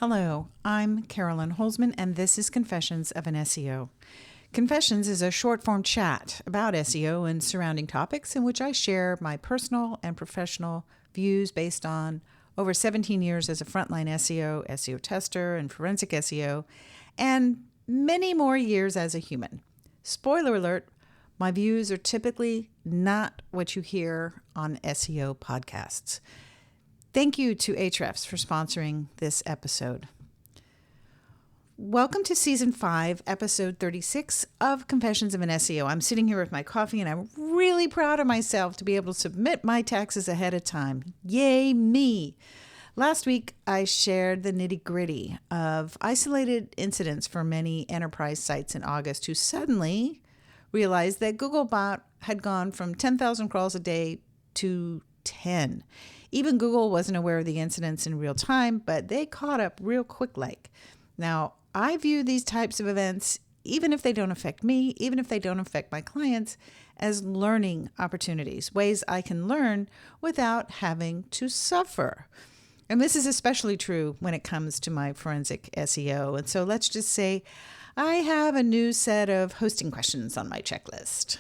Hello, I'm Carolyn Holzman, and this is Confessions of an SEO. Confessions is a short-form chat about SEO and surrounding topics in which I share my personal and professional views based on over 17 years as a frontline SEO, SEO tester, and forensic SEO, and many more years as a human. Spoiler alert, my views are typically not what you hear on SEO podcasts. Thank you to Ahrefs for sponsoring this episode. Welcome to Season 5, Episode 36 of Confessions of an SEO. I'm sitting here with my coffee and I'm really proud of myself to be able to submit my taxes ahead of time. Yay me! Last week, I shared the nitty-gritty of isolated incidents for many enterprise sites in August who suddenly realized that Googlebot had gone from 10,000 crawls a day to 10. Even Google wasn't aware of the incidents in real time, but they caught up real quick like. Now, I view these types of events, even if they don't affect me, even if they don't affect my clients, as learning opportunities, ways I can learn without having to suffer. And this is especially true when it comes to my forensic SEO. And so let's just say I have a new set of hosting questions on my checklist.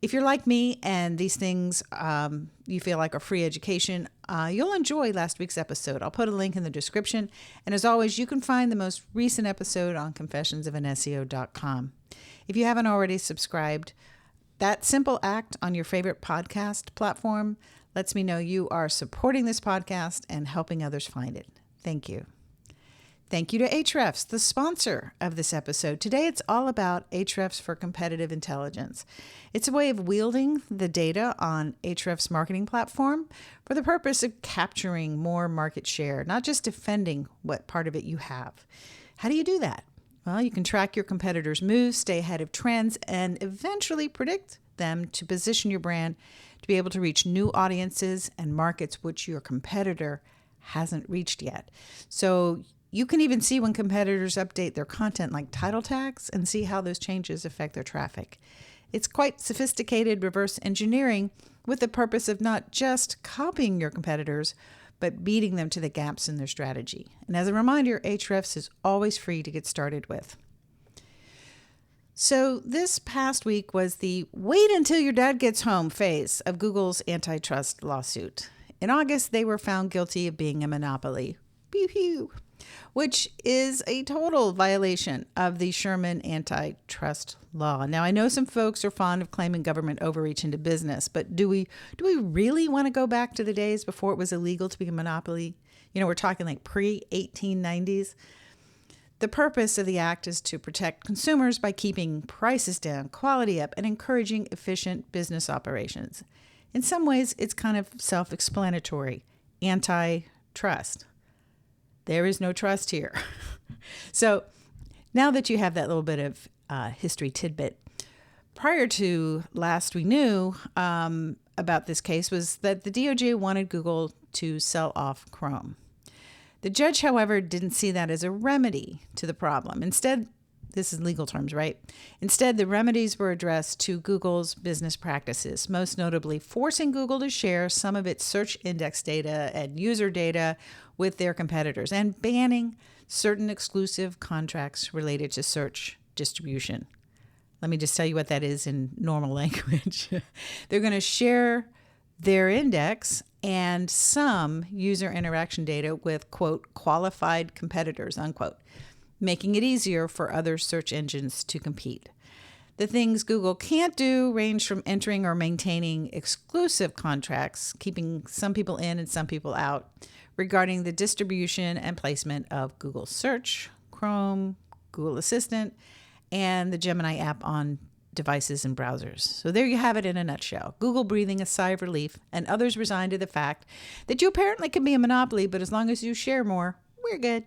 If you're like me and these things you feel like are free education, you'll enjoy last week's episode. I'll put a link in the description. And as always, you can find the most recent episode on confessionsofanseo.com. If you haven't already subscribed, that simple act on your favorite podcast platform lets me know you are supporting this podcast and helping others find it. Thank you. Thank you to Ahrefs, the sponsor of this episode. Today, it's all about Ahrefs for competitive intelligence. It's a way of wielding the data on Ahrefs' marketing platform for the purpose of capturing more market share, not just defending what part of it you have. How do you do that? Well, you can track your competitors' moves, stay ahead of trends, and eventually predict them to position your brand to be able to reach new audiences and markets which your competitor hasn't reached yet. So you can even see when competitors update their content like title tags and see how those changes affect their traffic. It's quite sophisticated reverse engineering with the purpose of not just copying your competitors, but beating them to the gaps in their strategy. And as a reminder, Ahrefs is always free to get started with. So this past week was the wait until your dad gets home phase of Google's antitrust lawsuit. In August, they were found guilty of being a monopoly. Pew pew. Which is a total violation of the Sherman antitrust law. Now, I know some folks are fond of claiming government overreach into business, but do we really want to go back to the days before it was illegal to be a monopoly? You know, we're talking like pre-1890s. The purpose of the act is to protect consumers by keeping prices down, quality up, and encouraging efficient business operations. In some ways, it's kind of self-explanatory. Antitrust. There is no trust here. So now that you have that little bit of history tidbit, prior to last we knew about this case was that the DOJ wanted Google to sell off Chrome. The judge, however, didn't see that as a remedy to the problem. Instead, this is legal terms, right? Instead, the remedies were addressed to Google's business practices, most notably forcing Google to share some of its search index data and user data with their competitors and banning certain exclusive contracts related to search distribution. Let me just tell you what that is in normal language. They're going to share their index and some user interaction data with, quote, qualified competitors, unquote, making it easier for other search engines to compete. The things Google can't do range from entering or maintaining exclusive contracts, keeping some people in and some people out, regarding the distribution and placement of Google Search, Chrome, Google Assistant, and the Gemini app on devices and browsers. So there you have it in a nutshell. Google breathing a sigh of relief, and others resigned to the fact that you apparently can be a monopoly, but as long as you share more, we're good.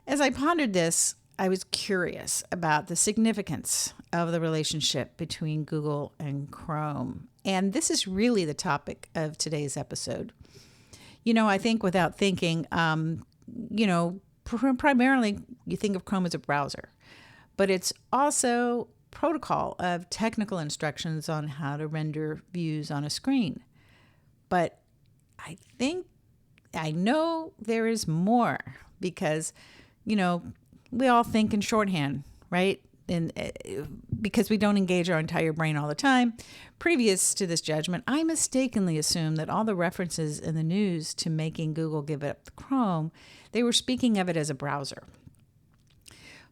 As I pondered this, I was curious about the significance of the relationship between Google and Chrome. And this is really the topic of today's episode. You know, I think without thinking, primarily you think of Chrome as a browser, but it's also protocol of technical instructions on how to render views on a screen. But I know there is more because, we all think in shorthand, right? And because we don't engage our entire brain all the time. Previous to this judgment, I mistakenly assumed that all the references in the news to making Google give up the Chrome, they were speaking of it as a browser.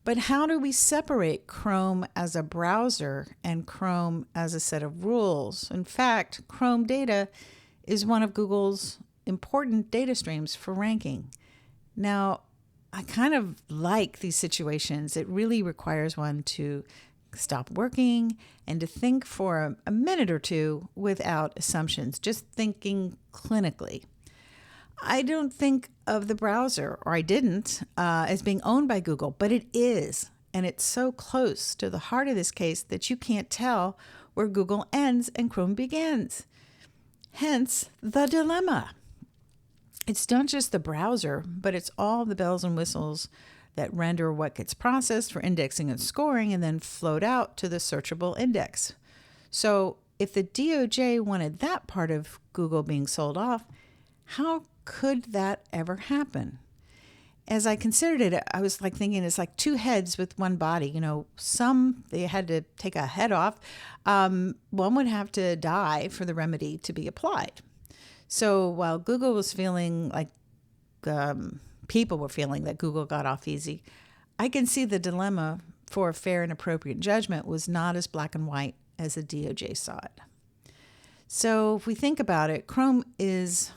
But how do we separate Chrome as a browser and Chrome as a set of rules? In fact, Chrome data is one of Google's important data streams for ranking. Now, I kind of like these situations. It really requires one to stop working and to think for a minute or two without assumptions, just thinking clinically. I don't think of the browser, or I didn't, as being owned by Google, but it is. And it's so close to the heart of this case that you can't tell where Google ends and Chrome begins. Hence the dilemma. It's not just the browser, but it's all the bells and whistles that render what gets processed for indexing and scoring and then flowed out to the searchable index. So if the DOJ wanted that part of Google being sold off, how could that ever happen? As I considered it, I was thinking it's like two heads with one body. Some they had to take a head off. One would have to die for the remedy to be applied. So while Google was feeling like people were feeling that Google got off easy, I can see the dilemma for a fair and appropriate judgment was not as black and white as the DOJ saw it. So if we think about it, Chrome is,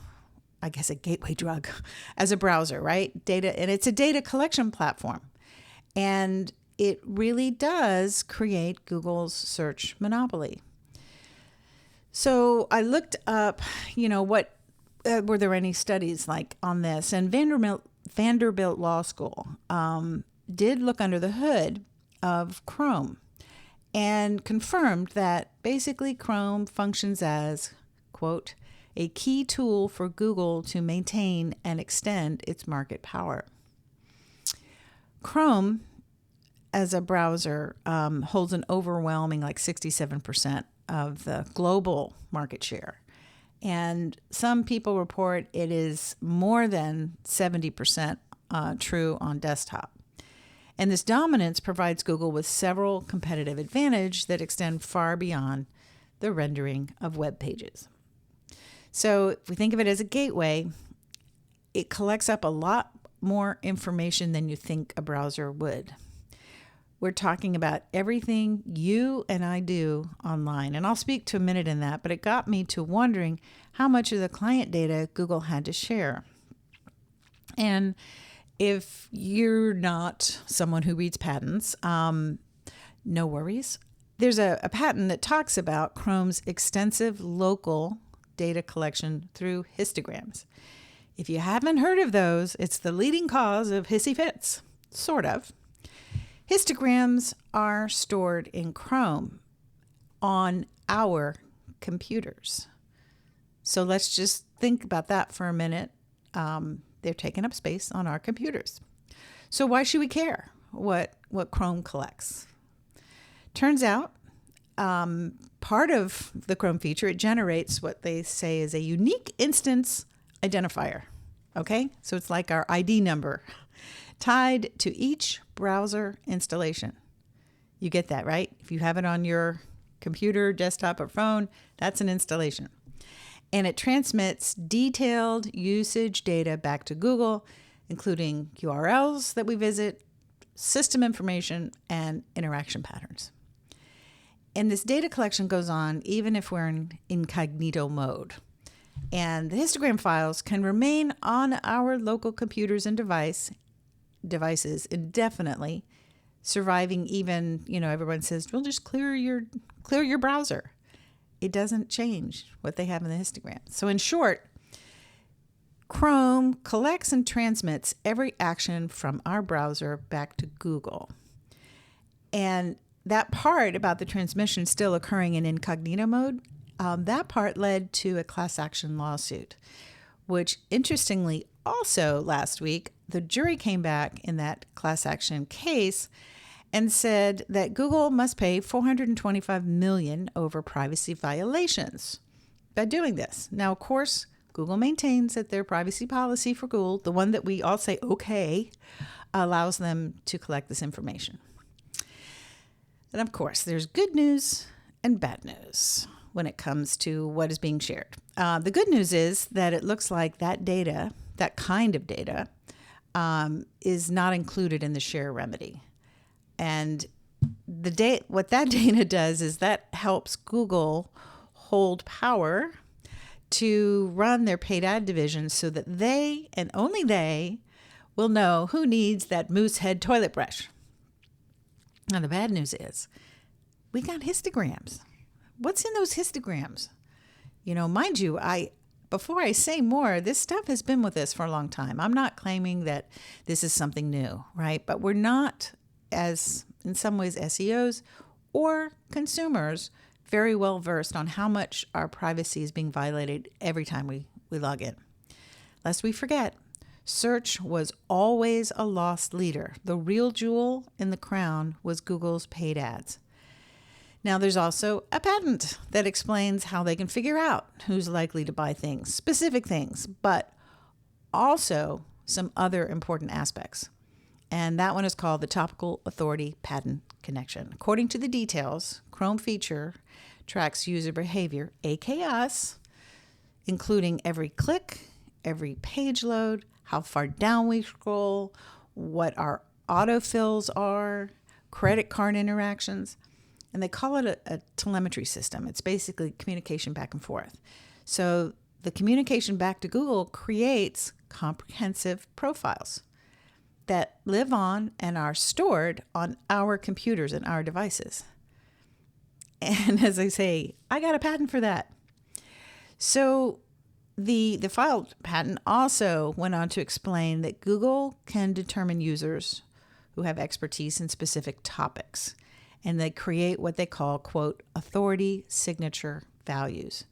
I guess, a gateway drug as a browser, right? Data, and it's a data collection platform. And it really does create Google's search monopoly. So I looked up, what were there any studies on this? And Vanderbilt Law School did look under the hood of Chrome and confirmed that basically Chrome functions as, quote, a key tool for Google to maintain and extend its market power. Chrome, as a browser, holds an overwhelming 67% of the global market share. And some people report it is more than 70% true on desktop. And this dominance provides Google with several competitive advantages that extend far beyond the rendering of web pages. So if we think of it as a gateway, it collects up a lot more information than you think a browser would. We're talking about everything you and I do online. And I'll speak to a minute in that, but it got me to wondering how much of the client data Google had to share. And if you're not someone who reads patents, no worries. There's a patent that talks about Chrome's extensive local data collection through histograms. If you haven't heard of those, it's the leading cause of hissy fits, sort of. Histograms are stored in Chrome on our computers. So let's just think about that for a minute. They're taking up space on our computers. So why should we care what Chrome collects? Turns out, part of the Chrome feature, it generates what they say is a unique instance identifier. Okay? So it's like our ID number tied to each browser installation. You get that, right? If you have it on your computer, desktop, or phone, that's an installation. And it transmits detailed usage data back to Google, including URLs that we visit, system information, and interaction patterns. And this data collection goes on even if we're in incognito mode. And the histogram files can remain on our local computers and devices indefinitely, surviving even, everyone says, well, just clear your browser. It doesn't change what they have in the histogram. So in short, Chrome collects and transmits every action from our browser back to Google. And that part about the transmission still occurring in incognito mode, that part led to a class action lawsuit, which interestingly also last week, the jury came back in that class action case and said that Google must pay $425 million over privacy violations by doing this. Now, of course, Google maintains that their privacy policy for Google, the one that we all say okay, allows them to collect this information. And of course, there's good news and bad news when it comes to what is being shared. The good news is that it looks like that data, that kind of data, is not included in the share remedy. And what that data does is that helps Google hold power to run their paid ad division so that they, and only they, will know who needs that moose head toilet brush. Now, the bad news is we got histograms. What's in those histograms? Mind you, before I say more, this stuff has been with us for a long time. I'm not claiming that this is something new, right? But we're not, as in some ways SEOs or consumers, very well versed on how much our privacy is being violated every time we log in. Lest we forget, search was always a lost leader. The real jewel in the crown was Google's paid ads. Now, there's also a patent that explains how they can figure out who's likely to buy things, specific things, but also some other important aspects. And that one is called the Topical Authority Patent Connection. According to the details, Chrome feature tracks user behavior, aka us, including every click, every page load, how far down we scroll, what our autofills are, credit card interactions. And they call it a telemetry system. It's basically communication back and forth. So the communication back to Google creates comprehensive profiles that live on and are stored on our computers and our devices. And as I say, I got a patent for that. So the filed patent also went on to explain that Google can determine users who have expertise in specific topics. And they create what they call, quote, authority signature values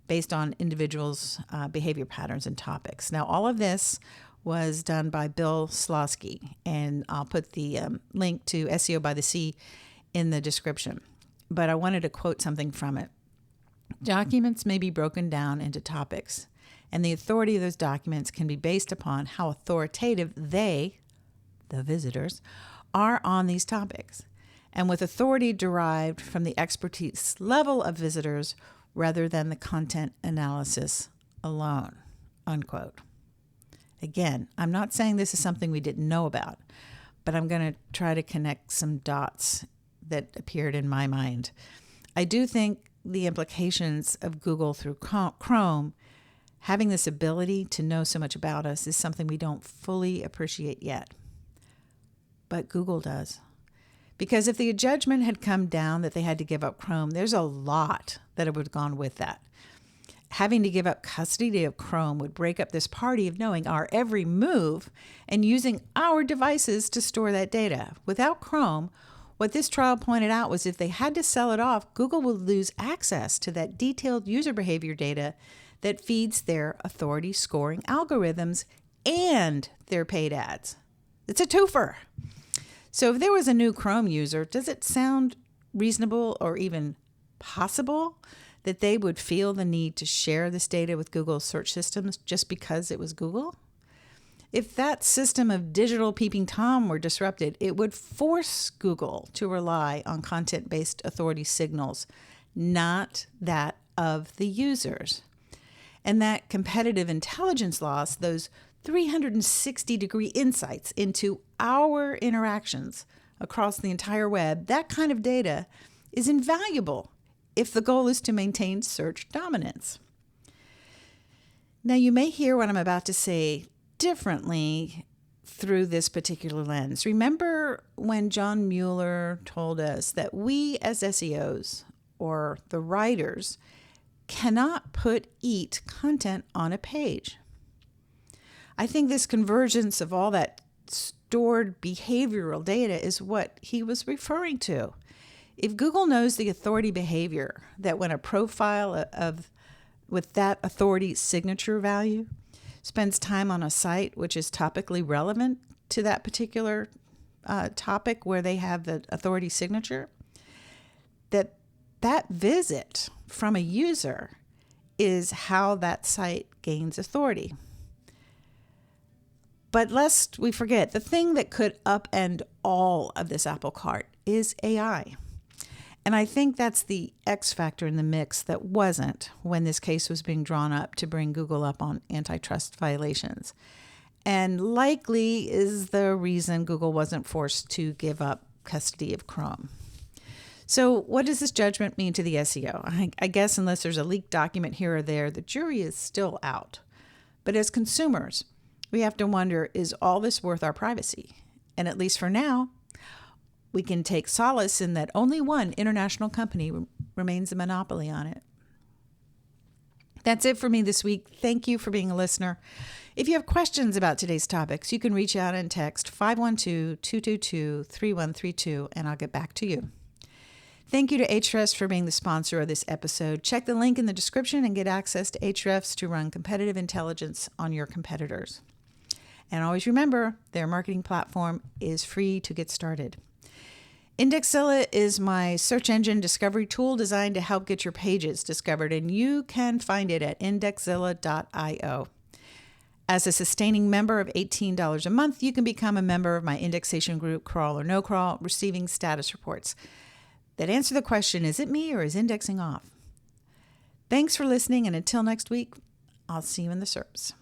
based on individuals' behavior patterns and topics. Now, all of this was done by Bill Slosky, and I'll put the link to SEO by the Sea in the description. But I wanted to quote something from it. Documents may be broken down into topics, and the authority of those documents can be based upon how authoritative they, the visitors, are on these topics, and with authority derived from the expertise level of visitors rather than the content analysis alone, unquote. Again, I'm not saying this is something we didn't know about, but I'm going to try to connect some dots that appeared in my mind. I do think the implications of Google through Chrome having this ability to know so much about us is something we don't fully appreciate yet. But Google does. Because if the judgment had come down that they had to give up Chrome, there's a lot that would have gone with that. Having to give up custody of Chrome would break up this party of knowing our every move and using our devices to store that data. Without Chrome, what this trial pointed out was if they had to sell it off, Google would lose access to that detailed user behavior data that feeds their authority scoring algorithms and their paid ads. It's a twofer. So if there was a new Chrome user, does it sound reasonable or even possible that they would feel the need to share this data with Google's search systems just because it was Google? If that system of digital peeping Tom were disrupted, it would force Google to rely on content-based authority signals, not that of the users. And that competitive intelligence loss, those 360-degree insights into our interactions across the entire web, that kind of data is invaluable if the goal is to maintain search dominance. Now, you may hear what I'm about to say differently through this particular lens. Remember when John Mueller told us that we as SEOs, or the writers, cannot eat content on a page. I think this convergence of all that stored behavioral data is what he was referring to. If Google knows the authority behavior that when a profile with that authority signature value spends time on a site which is topically relevant to that particular topic where they have the authority signature, that visit from a user is how that site gains authority. But lest we forget, the thing that could upend all of this apple cart is AI. And I think that's the X factor in the mix that wasn't when this case was being drawn up to bring Google up on antitrust violations. And likely is the reason Google wasn't forced to give up custody of Chrome. So what does this judgment mean to the SEO? I guess unless there's a leaked document here or there, the jury is still out. But as consumers, we have to wonder, is all this worth our privacy? And at least for now, we can take solace in that only one international company remains a monopoly on it. That's it for me this week. Thank you for being a listener. If you have questions about today's topics, you can reach out and text 512-222-3132, and I'll get back to you. Thank you to Ahrefs for being the sponsor of this episode. Check the link in the description and get access to Ahrefs to run competitive intelligence on your competitors. And always remember, their marketing platform is free to get started. Indexzilla is my search engine discovery tool designed to help get your pages discovered, and you can find it at indexzilla.io. As a sustaining member of $18 a month, you can become a member of my indexation group, Crawl or No Crawl, receiving status reports that answer the question, is it me or is indexing off? Thanks for listening, and until next week, I'll see you in the SERPs.